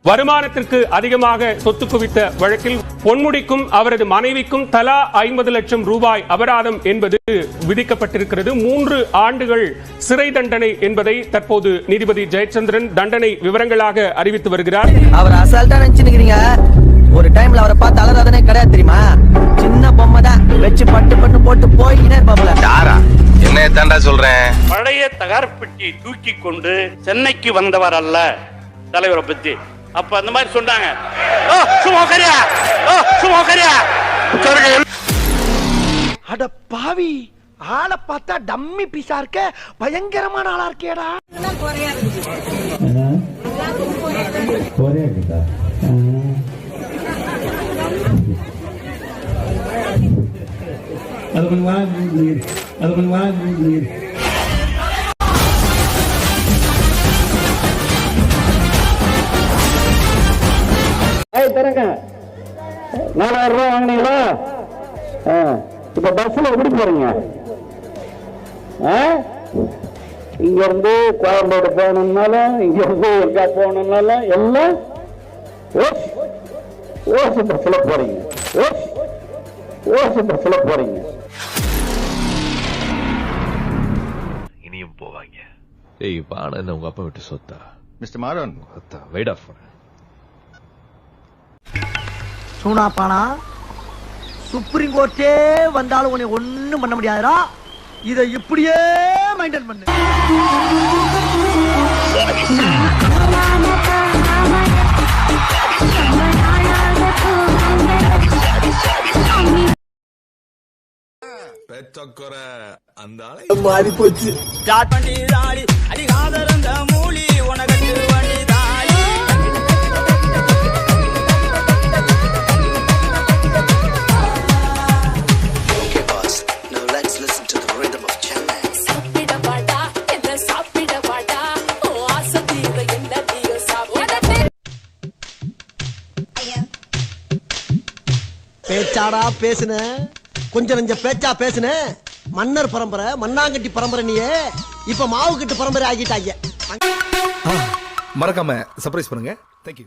வருமானத்திற்கு அதிகமாக சொத்து குவித்த வழக்கில் பொன்முடிக்கும் அவரது மனைவிக்கும் தலா 50 லட்சம் ரூபாய் அபராதம் என்பது விதிக்கப்பட்டிருக்கிறது. 3 ஆண்டுகள் சிறை தண்டனை என்பதை தற்போது நீதிபதி ஜெயச்சந்திரன் தண்டனை விவரங்களாக அறிவித்து வருகிறார். அவர் அசால்ட்டா நினைச்சுக்கிறீங்க, ஒரு டைம்ல அவரை பார்த்து அலறாதனே கிடையாது தெரியுமா? சின்ன பொம்மை தான் வச்சு பட்டு போட்டு போய்கிட்டே இருப்பாப்ல. என்ன தாண்டா சொல்றேன்? பழைய தகரப்பெட்டியை தூக்கி கொண்டு சென்னைக்கு வந்தவர் அல்ல தலைவரை பத்தி. அப்ப அந்த மாதிரி சொன்னாங்க. அட பாவி, ஆளை பார்த்தா டம்மி பீஸா இருக்க, பயங்கரமான ஆளா இருக்கேடா. தரங்க 4000 ரூபாய் வாங்கினீங்களா? இப்ப பஸ்ல எப்படி போறீங்க? இங்க இருந்து கோயம்பேடு போகணும்னாலும் இங்க இருந்து எங்க போகணும்னாலும் எல்லாம் ஓசு பஸ்ல போறீங்க. ஓசு பஸ்ல போறீங்க. இனியும் போவாங்க. ஏய் பான என்ன உங்க அப்பா விட்டு சொத்தா? Mister Maran, wait off. சூனா பானா, சுப்ரீம் கோர்ட்டே வந்தாலும் உன்னை ஒண்ணும் பண்ண முடியாதுடா. இதை இப்படியே மெயின்டைன் பண்ணு. மாறி போச்சு. பேச்சாடா பேசுன, கொஞ்சம் நெஞ்ச பேச்சா பேசுன. மன்னர் பரம்பரை, மண்ணாங்கட்டி பரம்பரை, நீயே இப்ப மாவு கட்டு பரம்பரை ஆகிட்டாங்க. மறக்காம சர்ப்ரைஸ் பண்ணுங்க.